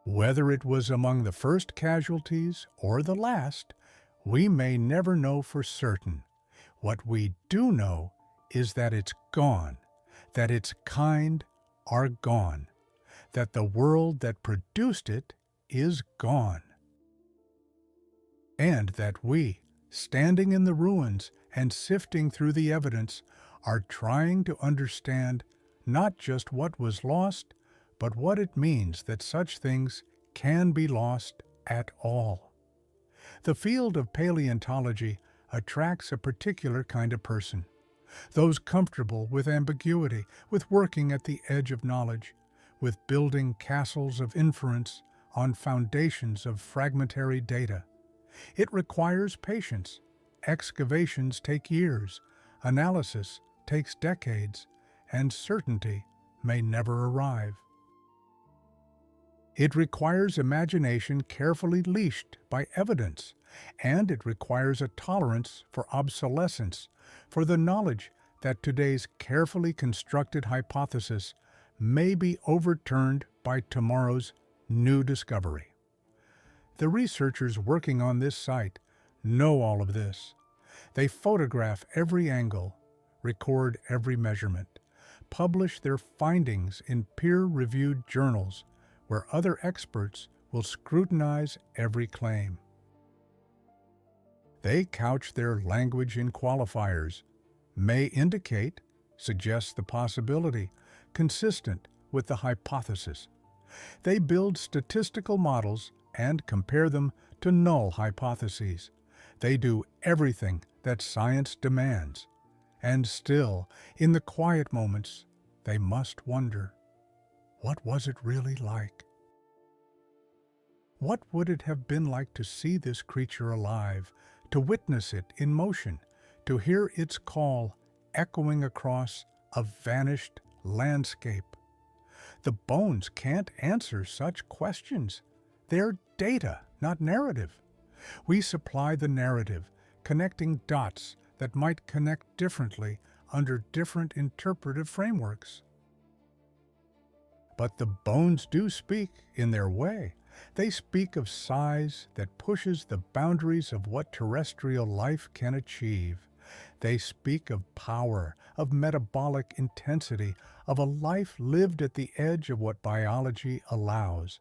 Whether it was among the first casualties or the last, we may never know for certain. What we do know is that it's gone, that its kind are gone, that the world that produced it is gone. And that we, standing in the ruins and sifting through the evidence, are trying to understand not just what was lost, but what it means that such things can be lost at all. The field of paleontology attracts a particular kind of person, those comfortable with ambiguity, with working at the edge of knowledge, with building castles of inference on foundations of fragmentary data. It requires patience. Excavations take years, analysis takes decades, and certainty may never arrive. It requires imagination carefully leashed by evidence, and it requires a tolerance for obsolescence, for the knowledge that today's carefully constructed hypothesis may be overturned by tomorrow's new discovery. The researchers working on this site know all of this. They photograph every angle, record every measurement, publish their findings in peer-reviewed journals where other experts will scrutinize every claim. They couch their language in qualifiers, may indicate, suggest the possibility, consistent with the hypothesis. They build statistical models and compare them to null hypotheses. They do everything that science demands. And still, in the quiet moments, they must wonder, what was it really like? What would it have been like to see this creature alive, to witness it in motion, to hear its call echoing across a vanished landscape? The bones can't answer such questions. They're data, not narrative. We supply the narrative, connecting dots that might connect differently under different interpretive frameworks. But the bones do speak in their way. They speak of size that pushes the boundaries of what terrestrial life can achieve. They speak of power, of metabolic intensity, of a life lived at the edge of what biology allows.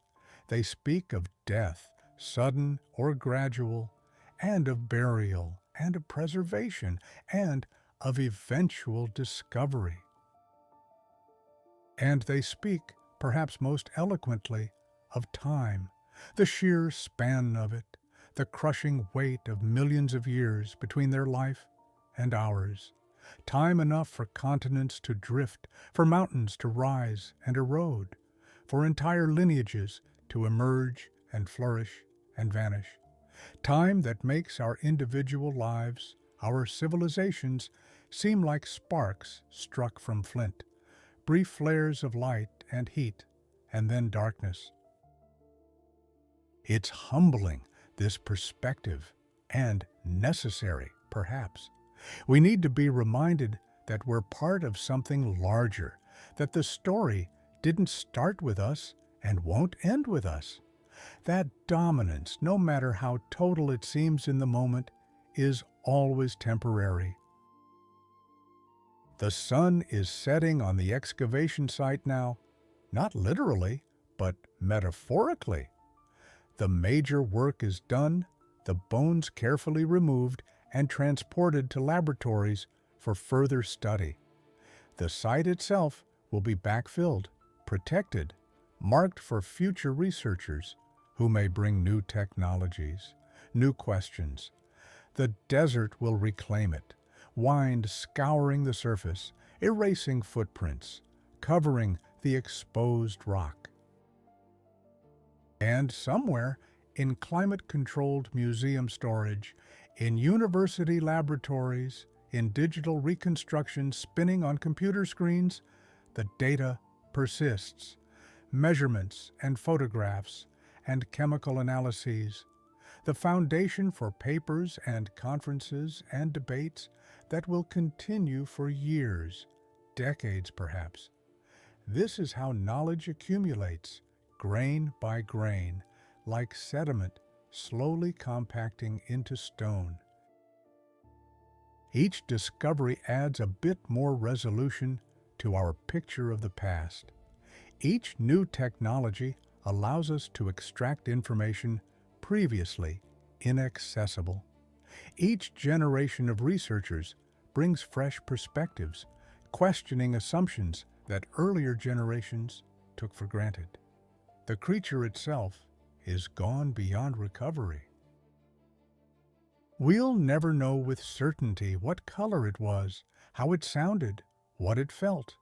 They speak of death, sudden or gradual, and of burial, and of preservation, and of eventual discovery. And they speak, perhaps most eloquently, of time, the sheer span of it, the crushing weight of millions of years between their life and ours. Time enough for continents to drift, for mountains to rise and erode, for entire lineages to emerge and flourish and vanish. Time that makes our individual lives, our civilizations, seem like sparks struck from flint, brief flares of light and heat, and then darkness. It's humbling, this perspective, and necessary, perhaps. We need to be reminded that we're part of something larger, that the story didn't start with us and won't end with us. That dominance, no matter how total it seems in the moment, is always temporary. The sun is setting on the excavation site now, not literally, but metaphorically. The major work is done, the bones carefully removed and transported to laboratories for further study. The site itself will be backfilled, protected, marked for future researchers who may bring new technologies, new questions. The desert will reclaim it, wind scouring the surface, erasing footprints, covering the exposed rock. And somewhere, in climate-controlled museum storage, in university laboratories, in digital reconstruction spinning on computer screens, the data persists. Measurements and photographs and chemical analyses, the foundation for papers and conferences and debates that will continue for years, decades perhaps. This is how knowledge accumulates, grain by grain, like sediment slowly compacting into stone. Each discovery adds a bit more resolution to our picture of the past. Each new technology allows us to extract information previously inaccessible. Each generation of researchers brings fresh perspectives, questioning assumptions that earlier generations took for granted. The creature itself is gone beyond recovery. We'll never know with certainty what color it was, how it sounded, what it felt.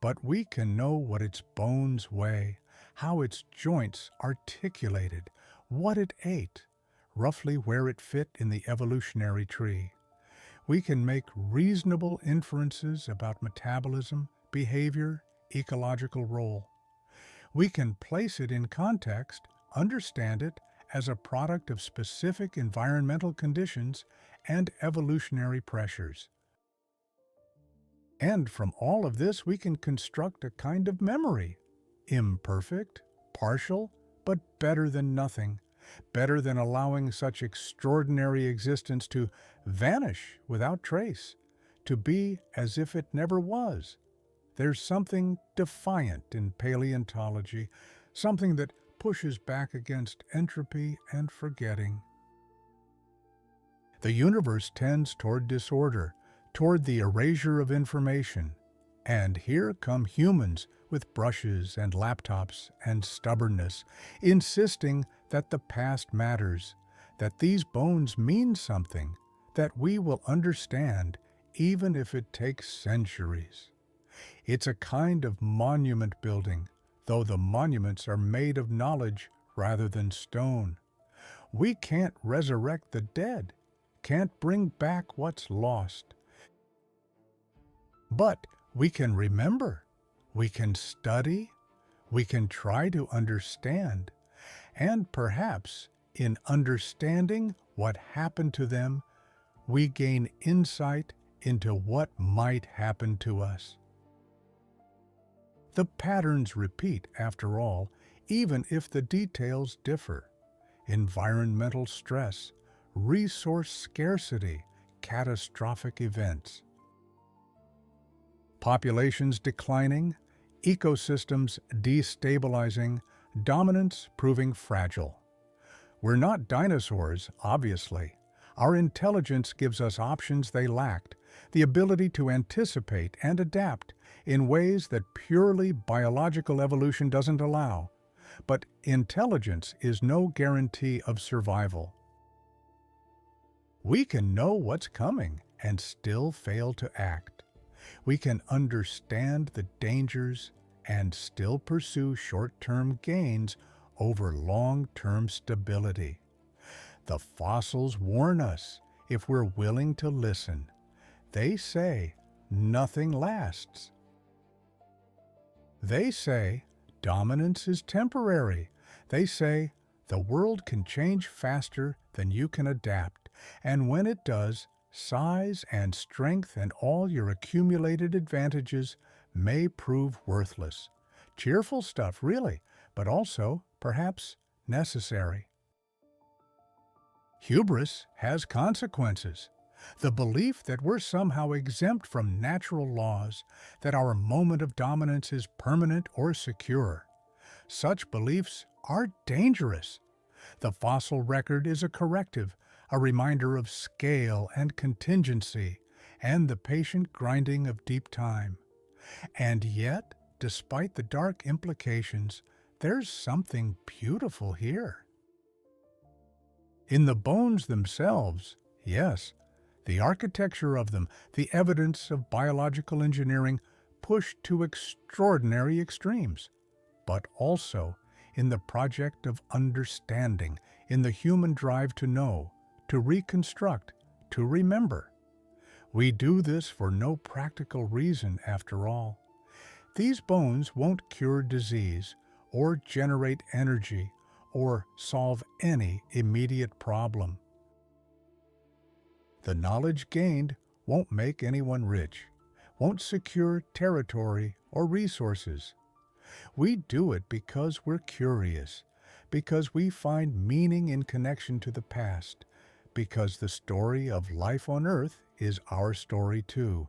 But we can know what its bones weigh, how its joints articulated, what it ate, roughly where it fit in the evolutionary tree. We can make reasonable inferences about metabolism, behavior, ecological role. We can place it in context, understand it as a product of specific environmental conditions and evolutionary pressures. And from all of this, we can construct a kind of memory. Imperfect, partial, but better than nothing. Better than allowing such extraordinary existence to vanish without trace, to be as if it never was. There's something defiant in paleontology, something that pushes back against entropy and forgetting. The universe tends toward disorder, toward the erasure of information. And here come humans with brushes and laptops and stubbornness, insisting that the past matters, that these bones mean something, that we will understand even if it takes centuries. It's a kind of monument building, though the monuments are made of knowledge rather than stone. We can't resurrect the dead, can't bring back what's lost. But we can remember, we can study, we can try to understand, and perhaps in understanding what happened to them, we gain insight into what might happen to us. The patterns repeat, after all, even if the details differ. Environmental stress, resource scarcity, catastrophic events. Populations declining, ecosystems destabilizing, dominance proving fragile. We're not dinosaurs, obviously. Our intelligence gives us options they lacked, the ability to anticipate and adapt in ways that purely biological evolution doesn't allow. But intelligence is no guarantee of survival. We can know what's coming and still fail to act. We can understand the dangers and still pursue short-term gains over long-term stability. The fossils warn us if we're willing to listen. They say nothing lasts. They say dominance is temporary. They say the world can change faster than you can adapt, and when it does, size and strength and all your accumulated advantages may prove worthless. Cheerful stuff, really, but also, perhaps, necessary. Hubris has consequences. The belief that we're somehow exempt from natural laws, that our moment of dominance is permanent or secure. Such beliefs are dangerous. The fossil record is a corrective, a reminder of scale and contingency, and the patient grinding of deep time. And yet, despite the dark implications, there's something beautiful here. In the bones themselves, yes, the architecture of them, the evidence of biological engineering pushed to extraordinary extremes, but also in the project of understanding, in the human drive to know, to reconstruct, to remember. We do this for no practical reason, after all. These bones won't cure disease, or generate energy, or solve any immediate problem. The knowledge gained won't make anyone rich, won't secure territory or resources. We do it because we're curious, because we find meaning in connection to the past, because the story of life on Earth is our story too,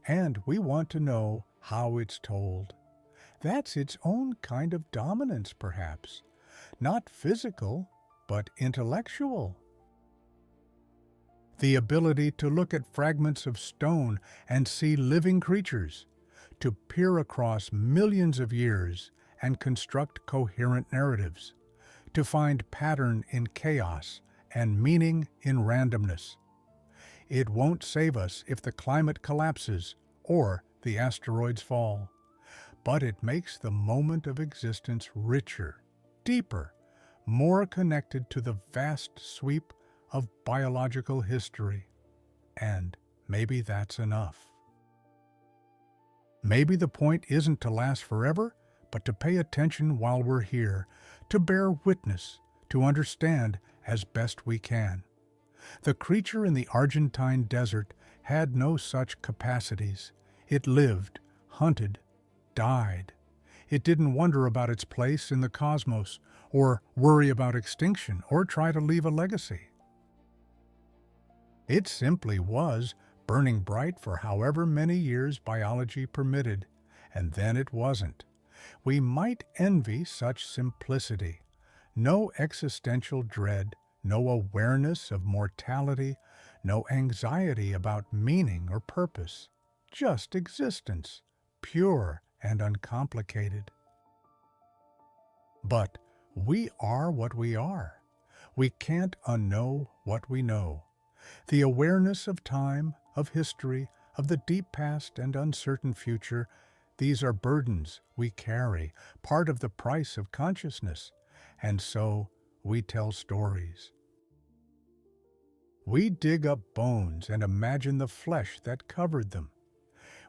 and we want to know how it's told. That's its own kind of dominance, perhaps. Not physical, but intellectual. The ability to look at fragments of stone and see living creatures, to peer across millions of years and construct coherent narratives, to find pattern in chaos and meaning in randomness. It won't save us if the climate collapses or the asteroids fall. But it makes the moment of existence richer, deeper, more connected to the vast sweep of biological history. And maybe that's enough. Maybe the point isn't to last forever, but to pay attention while we're here, to bear witness, to understand as best we can. The creature in the Argentine desert had no such capacities. It lived, hunted, died. It didn't wonder about its place in the cosmos, or worry about extinction, or try to leave a legacy. It simply was, burning bright for however many years biology permitted, and then it wasn't. We might envy such simplicity. No existential dread, no awareness of mortality, no anxiety about meaning or purpose. Just existence, pure and uncomplicated. But we are what we are. We can't unknow what we know. The awareness of time, of history, of the deep past and uncertain future, these are burdens we carry, part of the price of consciousness, and so we tell stories. We dig up bones and imagine the flesh that covered them.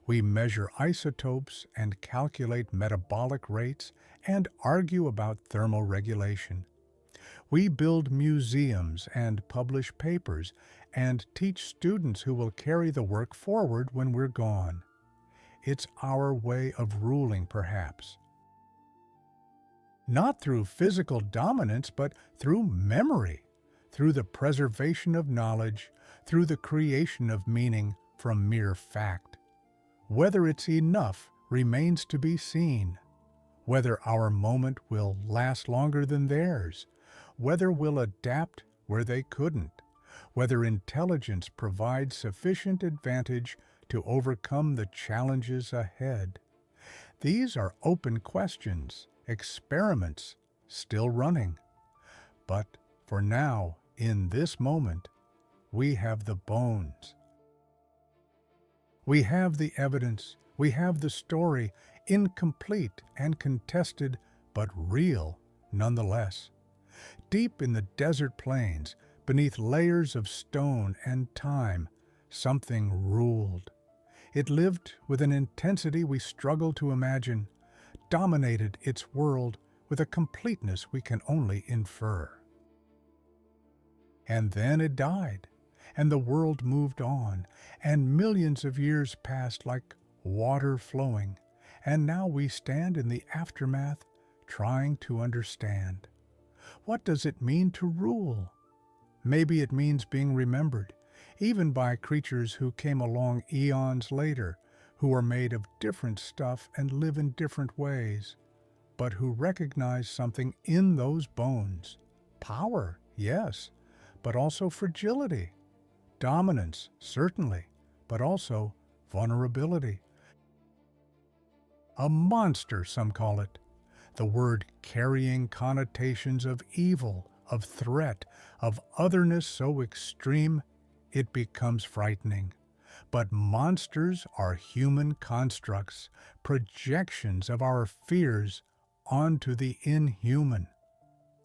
We measure isotopes and calculate metabolic rates and argue about thermal regulation. We build museums and publish papers and teach students who will carry the work forward when we're gone. It's our way of ruling, perhaps. Not through physical dominance, but through memory, through the preservation of knowledge, through the creation of meaning from mere fact. Whether it's enough remains to be seen. Whether our moment will last longer than theirs, whether we'll adapt where they couldn't, whether intelligence provides sufficient advantage to overcome the challenges ahead. These are open questions, experiments still running. But for now, in this moment, we have the bones. We have the evidence, we have the story, incomplete and contested, but real nonetheless. Deep in the desert plains, beneath layers of stone and time, something ruled. It lived with an intensity we struggle to imagine, dominated its world with a completeness we can only infer. And then it died, and the world moved on, and millions of years passed like water flowing, and now we stand in the aftermath trying to understand. What does it mean to rule? Maybe it means being remembered, even by creatures who came along eons later, who are made of different stuff and live in different ways, but who recognize something in those bones. Power, yes, but also fragility. Dominance, certainly, but also vulnerability. A monster, some call it. The word carrying connotations of evil, of threat, of otherness so extreme, it becomes frightening. But monsters are human constructs, projections of our fears onto the inhuman.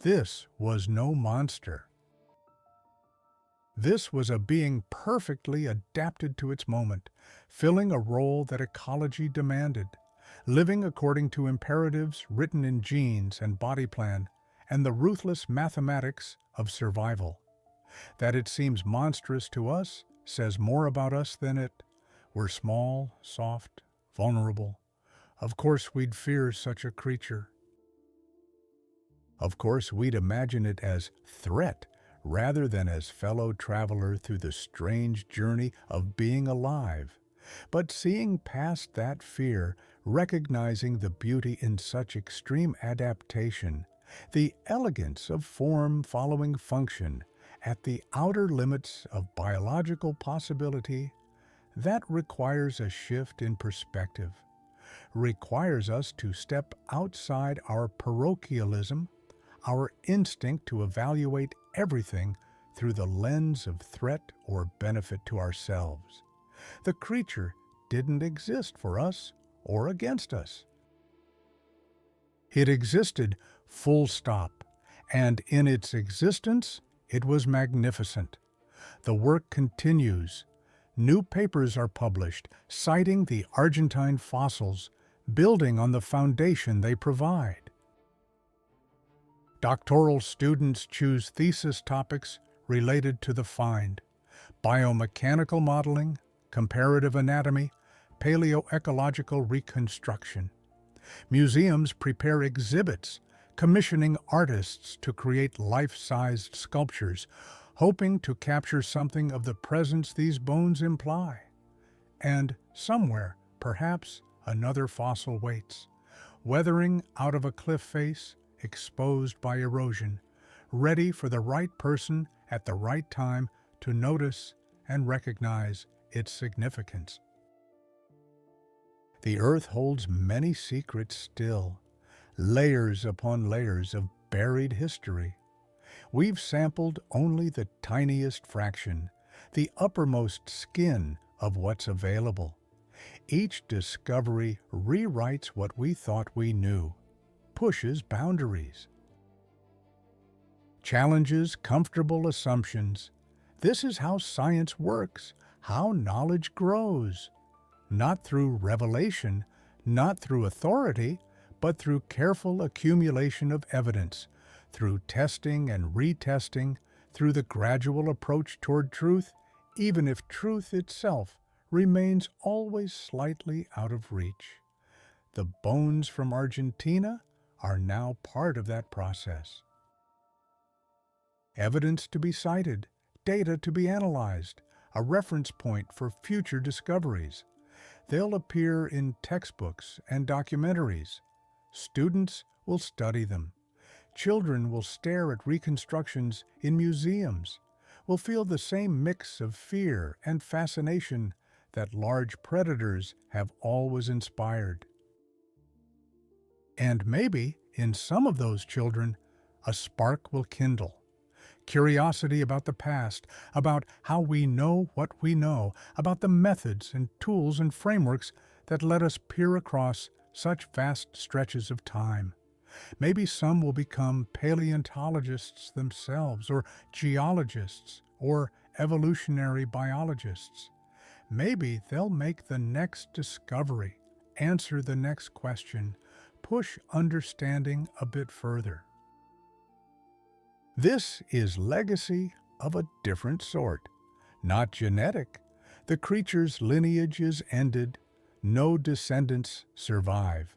This was no monster. This was a being perfectly adapted to its moment, filling a role that ecology demanded, living according to imperatives written in genes and body plan, and the ruthless mathematics of survival. That it seems monstrous to us says more about us than it. We're small, soft, vulnerable. Of course we'd fear such a creature. Of course we'd imagine it as threat rather than as fellow traveler through the strange journey of being alive. But seeing past that fear, recognizing the beauty in such extreme adaptation, the elegance of form following function, at the outer limits of biological possibility, that requires a shift in perspective, requires us to step outside our parochialism, our instinct to evaluate everything through the lens of threat or benefit to ourselves. The creature didn't exist for us or against us. It existed full stop, and in its existence, it was magnificent. The work continues. New papers are published citing the Argentine fossils, building on the foundation they provide. Doctoral students choose thesis topics related to the find: biomechanical modeling, comparative anatomy, paleoecological reconstruction. Museums prepare exhibits, commissioning artists to create life-sized sculptures, hoping to capture something of the presence these bones imply. And somewhere, perhaps, another fossil waits, weathering out of a cliff face, exposed by erosion, ready for the right person at the right time to notice and recognize its significance. The earth holds many secrets still, layers upon layers of buried history. We've sampled only the tiniest fraction, the uppermost skin of what's available. Each discovery rewrites what we thought we knew, pushes boundaries, challenges comfortable assumptions. This is how science works, how knowledge grows. Not through revelation, not through authority, but through careful accumulation of evidence, through testing and retesting, through the gradual approach toward truth, even if truth itself remains always slightly out of reach. The bones from Argentina are now part of that process. Evidence to be cited, data to be analyzed, a reference point for future discoveries. They'll appear in textbooks and documentaries. Students will study them. Children will stare at reconstructions in museums, will feel the same mix of fear and fascination that large predators have always inspired. And maybe, in some of those children, a spark will kindle. Curiosity about the past, about how we know what we know, about the methods and tools and frameworks that let us peer across such vast stretches of time. Maybe some will become paleontologists themselves, or geologists, or evolutionary biologists. Maybe they'll make the next discovery, answer the next question, push understanding a bit further. This is legacy of a different sort, not genetic. The creature's lineage is ended, no descendants survive,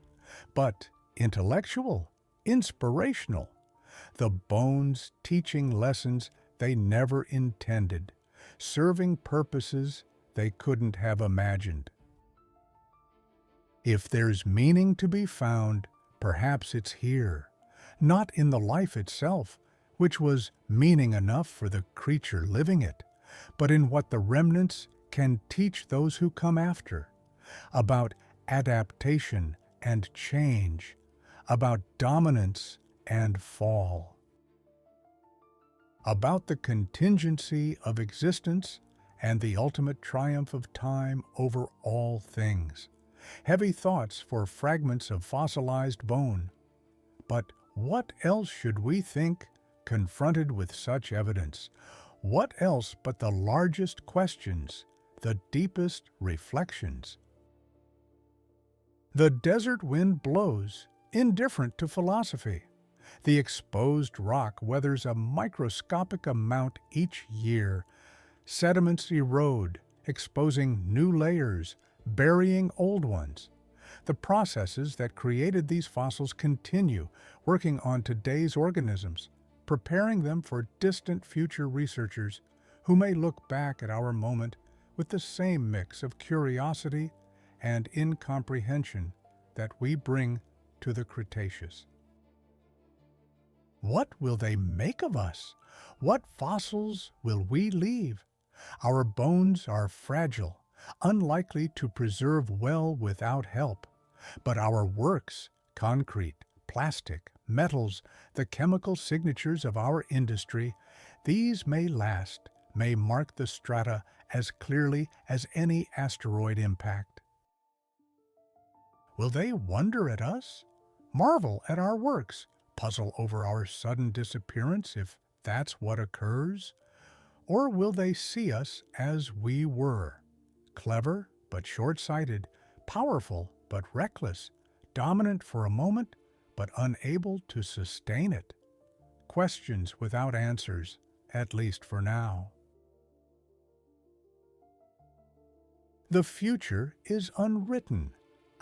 but intellectual, inspirational. The bones teaching lessons they never intended, serving purposes they couldn't have imagined. If there's meaning to be found, perhaps it's here, not in the life itself, which was meaning enough for the creature living it, but in what the remnants can teach those who come after, about adaptation and change, about dominance and fall, about the contingency of existence and the ultimate triumph of time over all things. Heavy thoughts for fragments of fossilized bone. But what else should we think confronted with such evidence? What else but the largest questions, the deepest reflections? The desert wind blows, indifferent to philosophy. The exposed rock weathers a microscopic amount each year. Sediments erode, exposing new layers, burying old ones. The processes that created these fossils continue, working on today's organisms, preparing them for distant future researchers who may look back at our moment with the same mix of curiosity and incomprehension that we bring to the Cretaceous. What will they make of us? What fossils will we leave? Our bones are fragile, unlikely to preserve well without help, but our works, concrete, plastic, metals, the chemical signatures of our industry, These may last, may mark the strata as clearly as any asteroid impact. Will they wonder at us, marvel at our works, puzzle over our sudden disappearance if that's what occurs? Or will they see us as we were, clever but short-sighted, powerful but reckless, dominant for a moment but unable to sustain it? Questions without answers, at least for now. The future is unwritten,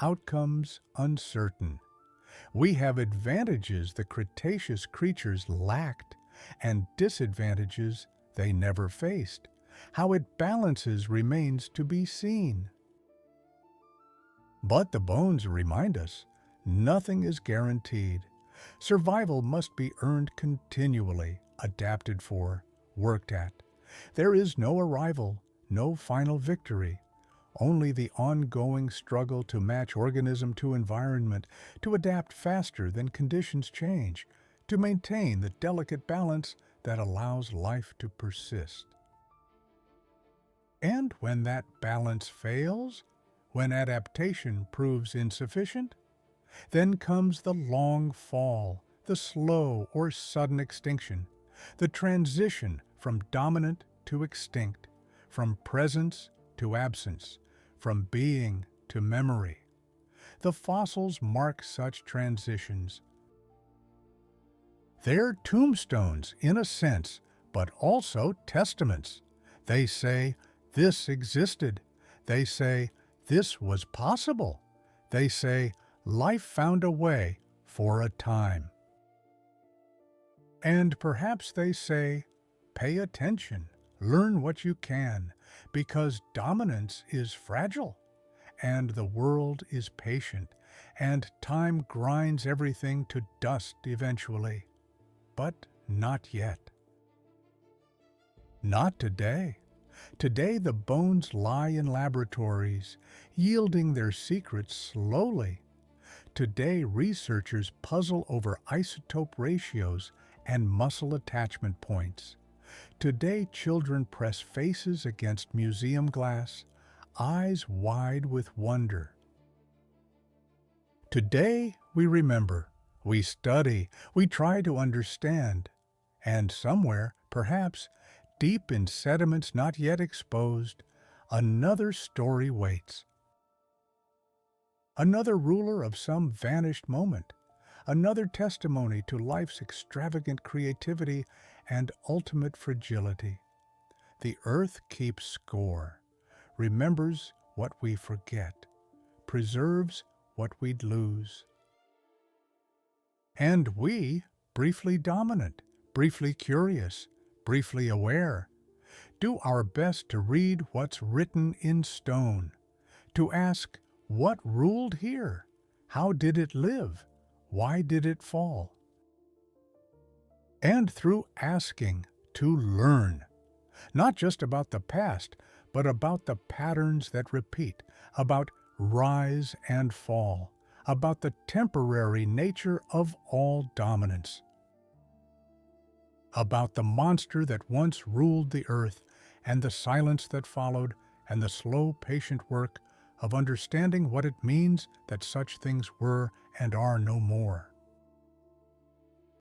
outcomes uncertain. We have advantages the Cretaceous creatures lacked and disadvantages they never faced. How it balances remains to be seen. But the bones remind us, nothing is guaranteed. Survival must be earned continually, adapted for, worked at. There is no arrival, no final victory. Only the ongoing struggle to match organism to environment, to adapt faster than conditions change, to maintain the delicate balance that allows life to persist. And when that balance fails, when adaptation proves insufficient, then comes the long fall, the slow or sudden extinction, the transition from dominant to extinct, from presence to absence, from being to memory. The fossils mark such transitions. They're tombstones, in a sense, but also testaments. They say, this existed. They say, this was possible. They say, life found a way for a time. And perhaps they say, pay attention, learn what you can, because dominance is fragile, and the world is patient, and time grinds everything to dust eventually. But not yet. Not today. Today the bones lie in laboratories, yielding their secrets slowly. Today researchers puzzle over isotope ratios and muscle attachment points. Today children press faces against museum glass, eyes wide with wonder. Today we remember, we study, we try to understand, and somewhere, perhaps, deep in sediments not yet exposed, another story waits. Another ruler of some vanished moment, another testimony to life's extravagant creativity and ultimate fragility. The earth keeps score, remembers what we forget, preserves what we'd lose. And we, briefly dominant, briefly curious, briefly aware, do our best to read what's written in stone, to ask, what ruled here? How did it live? Why did it fall? And through asking, to learn, not just about the past, but about the patterns that repeat, about rise and fall, about the temporary nature of all dominance, about the monster that once ruled the earth, and the silence that followed, and the slow, patient work of understanding what it means that such things were and are no more.